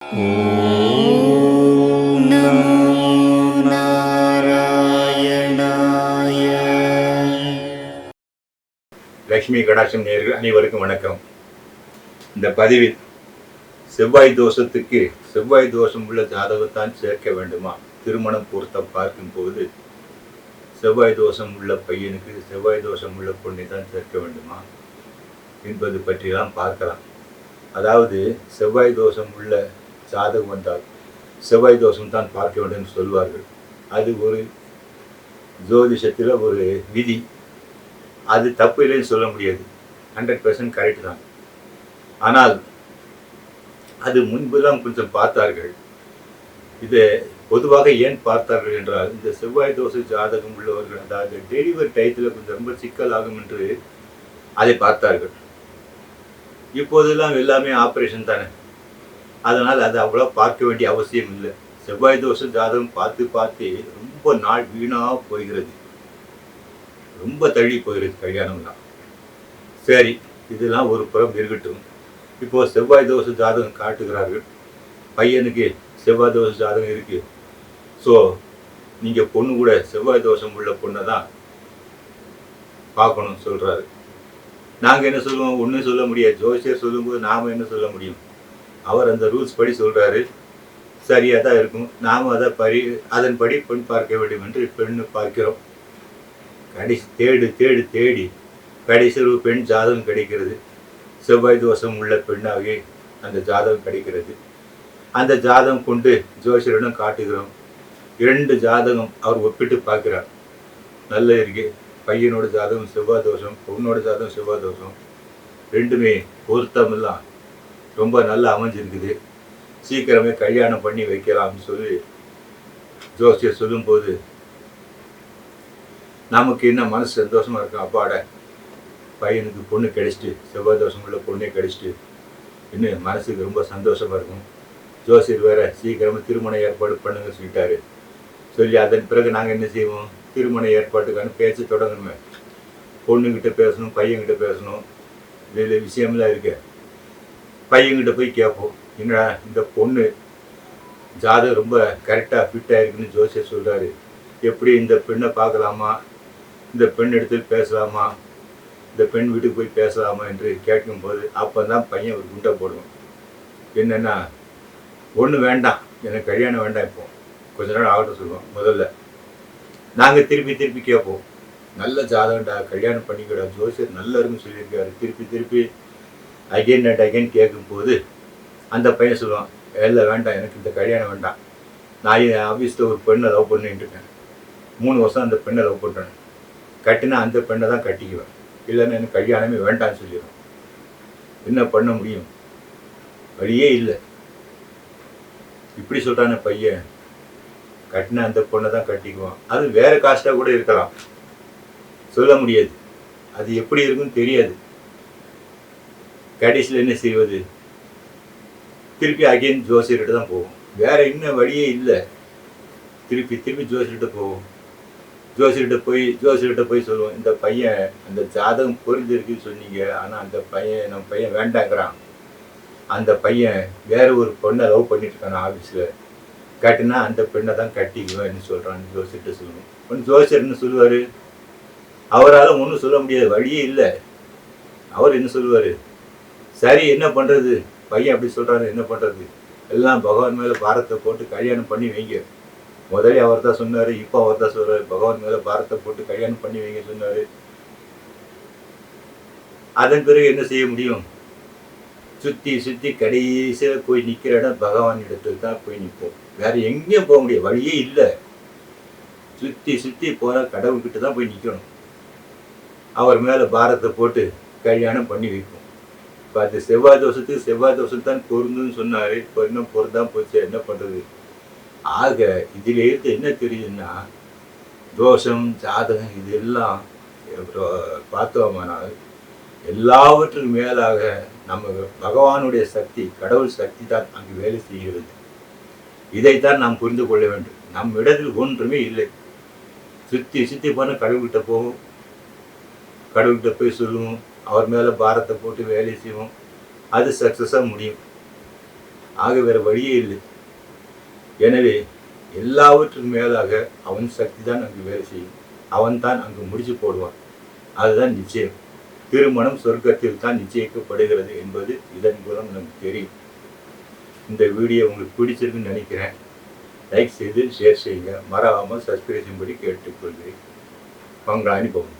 ஓம் நமோ நாராயணாய. லக்ஷ்மி கடாட்சம் நேயர்கள் அனைவருக்கும் வணக்கம். இந்த பதிவில் செவ்வாய் தோஷத்துக்கு செவ்வாய் தோஷம் உள்ள ஜாதகத்தான் சேர்க்க வேண்டுமா, திருமணம் பொருத்தம் பார்க்கும் போது செவ்வாய் தோஷம் உள்ள பையனுக்கு செவ்வாய் தோஷம் உள்ள பொண்ணை தான் சேர்க்க வேண்டுமா என்பது பற்றிலாம் பார்க்கலாம். அதாவது செவ்வாய் தோஷம் உள்ள ஜாதகம் வந்தால் செவ்வாய் தோஷம் தான் பார்க்க வேண்டும் என்று சொல்வார்கள். அது ஒரு ஜோதிஷத்தில் ஒரு விதி. அது தப்பு இல்லைன்னு சொல்ல முடியாது, 100% கரெக்ட் தான். ஆனால் அது முன்புதான் கொஞ்சம் பார்த்தார்கள். இதை பொதுவாக ஏன் பார்த்தார்கள் என்றால், இந்த செவ்வாய் தோஷ ஜாதகம் உள்ளவர்கள், அதாவது டெலிவரி டயத்தில் கொஞ்சம் ரொம்ப சிக்கலாகும் என்று அதை பார்த்தார்கள். இப்போதெல்லாம் எல்லாமே ஆப்ரேஷன் தானே, அதனால் அது அவ்வளோ பார்க்க வேண்டிய அவசியம் இல்லை. செவ்வாய் தோஷ ஜாதகம் பார்த்து ரொம்ப நாள் வீணாக போகிறது, ரொம்ப தள்ளி போகிறது கல்யாணம்லாம். சரி, இதெல்லாம் ஒரு புறம் இருக்கட்டும். இப்போது செவ்வாய் தோஷ ஜாதகம் காட்டுகிறார்கள், பையனுக்கு செவ்வாய் தோஷ ஜாதகம் இருக்குது. ஸோ நீங்கள் பொண்ணு கூட செவ்வாய் தோஷம் உள்ள பொண்ணை தான் பார்க்கணும்னு சொல்கிறாரு. நாங்கள் என்ன சொல்லுவோம்? ஒன்றும் சொல்ல முடியாது. ஜோசியர் சொல்லும்போது நாம் என்ன சொல்ல முடியும்? அவர் அந்த ரூல்ஸ் படி சொல்கிறாரு, சரியாக தான் இருக்கும். நாம் அதன்படி பெண் பார்க்க வேண்டும் என்று பெண்ணு பார்க்கிறோம். கடைசி தேடி கடைசி ஒரு பெண் ஜாதகம் கிடைக்கிறது. செவ்வாய் தோஷம் உள்ள பெண்ணாகி அந்த ஜாதகம் கிடைக்கிறது. அந்த ஜாதகம் கொண்டு ஜோசியரிடம் காட்டுகிறோம். 2 ஜாதகம் அவர் ஒப்பிட்டு பார்க்கிறார். நல்ல இருக்கு, பையனோட ஜாதகம் செவ்வாய் தோஷம், பொண்ணோட ஜாதகம் செவ்வாய் தோஷம், ரெண்டுமே பொருத்தமெல்லாம் ரொம்ப நல்லா அமைஞ்சிருக்குது, சீக்கிரமே கல்யாணம் பண்ணி வைக்கலாம்னு சொல்லி ஜோசியர் சொல்லும்போது நமக்கு என்ன மனசு சந்தோஷமாக இருக்கும். அப்பாட, பையனுக்கு பொண்ணு கிடைச்சிட்டு, செவ்வாய் தோஷம் உள்ள பொண்ணே கிடைச்சிட்டு, இன்னும் மனசுக்கு ரொம்ப சந்தோஷமாக இருக்கும். ஜோசியர் வேற சீக்கிரமாக திருமண ஏற்பாடு பண்ணுங்க சொல்லிட்டாரு. சொல்லி அதன் பிறகு நாங்கள் என்ன செய்வோம்? திருமண ஏற்பாட்டுக்கான பேச்சு தொடங்கணுமே. பொண்ணுங்கிட்ட பேசணும், பையன்கிட்ட பேசணும், இதில் விஷயம்லாம் இருக்கு. பையன்கிட்ட போய் கேட்போம், என்னடா இந்த பொண்ணு ஜாதகம் ரொம்ப கரெக்டாக ஃபிட்டாக இருக்குன்னு ஜோசியர் சொல்கிறாரு, எப்படி இந்த பெண்ணை பார்க்கலாமா, இந்த பெண் இடத்துல பேசலாமா, இந்த பெண் வீட்டுக்கு போய் பேசலாமா என்று கேட்கும்போது அப்போ தான் பையன் ஒரு குண்டை போடுவோம். என்னென்னா, ஒன்று வேண்டாம், எனக்கு கல்யாணம் வேண்டாம், இப்போ கொஞ்ச நாள் ஆகட்டும் சொல்லுவோம். முதல்ல நாங்கள் திருப்பி கேட்போம், நல்ல ஜாதகம்டா, கல்யாணம் பண்ணிக்கூடா, ஜோசியர் நல்லா இருக்குன்னு சொல்லியிருக்காரு. திருப்பி அகைன் அண்ட் அகைன் கேட்கும்போது அந்த பையன் சொல்லுவான், இல்லை வேண்டாம், எனக்கு இந்த கல்யாணம் வேண்டாம், நான் என் ஆஃபீஸில் ஒரு பெண்ணை லவ் பண்ணிட்டு இருக்கேன், 3 வருஷம் அந்த பெண்ணை லவ் பண்ணுறேன், கட்டினா அந்த பெண்ணை தான் கட்டிக்குவேன், இல்லைன்னா எனக்கு கல்யாணமே வேண்டான்னு சொல்லிடுவேன். என்ன பண்ண முடியும்? வழியே இல்லை. இப்படி சொல்கிறான பையன், கட்டினா அந்த பொண்ணை தான் கட்டிக்குவான். அது வேறு காஸ்ட்டாக கூட இருக்கலாம், சொல்ல முடியாது, அது எப்படி இருக்குன்னு தெரியாது. கடைசியில் என்ன செய்வது? திருப்பி அகைன் ஜோசியர்கிட்ட தான் போவோம், வேற இன்னும் வழியே இல்லை. திருப்பி ஜோசியர்கிட்ட போவோம். ஜோசியர்கிட்ட போய் சொல்லுவோம், இந்த பையன் அந்த ஜாதகம் பொருந்திருக்குன்னு சொன்னீங்க, ஆனால் அந்த பையன் நம்ம பையன் வேண்டாங்கிறான், அந்த பையன் வேற ஒரு பொண்ணை லவ் பண்ணிட்டு இருக்கான ஆஃபீஸில், கட்டினா அந்த பெண்ணை தான் கட்டிக்குவேன்னு சொல்கிறான்னு ஜோசியர்கிட்ட சொல்லுவோம். ஒன்று ஜோசியர் என்ன சொல்லுவார்? அவரால் ஒன்றும் சொல்ல முடியாது, வழியே இல்லை. அவர் என்ன சொல்லுவார்? சரி, என்ன பண்ணுறது, பையன் அப்படி சொல்கிறாரு, என்ன பண்ணுறது, எல்லாம் பகவான் மேலே பாரத்தை போட்டு கல்யாணம் பண்ணி வைங்க. முதலே அவர் தான் சொன்னார், இப்போ அவர் தான் சொல்கிறார், பகவான் மேலே பாரத்தை போட்டு கல்யாணம் பண்ணி வைங்க சொன்னார். அதன் பிறகு என்ன செய்ய முடியும்? சுற்றி கடைசியில் போய் நிற்கிற இடம் பகவான் இடத்துக்கு தான் போய் நிற்போம், வேற எங்கேயும் போக முடியாது, வழியே இல்லை. சுற்றி போகிற கடவுள்கிட்ட தான் போய் நிற்கணும். அவர் மேலே பாரத்தை போட்டு கல்யாணம் பண்ணி வைப்போம். இப்போ அது செவ்வாய் தோஷம் தான் பொருந்துன்னு சொன்னார். இப்போ இன்னும் பொருந்தான் போச்சு, என்ன பண்ணுறது? ஆக இதிலேருந்து என்ன தெரியுதுன்னா, தோஷம் ஜாதகம் இதெல்லாம் பார்த்தோமானால் எல்லாவற்றுக்கும் மேலாக நம்ம பகவானுடைய சக்தி, கடவுள் சக்தி தான் அங்கு வேலை செய்கிறது. இதைத்தான் நாம் புரிந்து கொள்ள வேண்டும். நம் இடத்தில் ஒன்றுமே இல்லை. சுற்றி போன கடவுள்கிட்ட போவோம், கடவுள்கிட்ட போய் சொல்லுவோம், அவர் மேலே பாரத்தை போட்டு வேலை செய்வோம், அது சக்ஸஸாக முடியும். ஆக வேறு வழியே இல்லை. எனவே எல்லாவற்றுக்கும் மேலாக அவன் சக்தி தான் அங்கு வேலை செய்யும். அவன் தான் அங்கு முடிச்சு போடுவான். அதுதான் நிச்சயம். திருமணம் சொர்க்கத்தில் தான் நிச்சயிக்கப்படுகிறது என்பது இதன் மூலம் நமக்கு தெரியும். இந்த வீடியோ உங்களுக்கு பிடிச்சிருக்குன்னு நினைக்கிறேன். லைக் செய்து ஷேர் செய்யுங்க. மறக்காமல் சப்ஸ்கிரைப் செய்யும்படி கேட்டுக்கொள்கிறேன். உங்கள் அனுபவம்.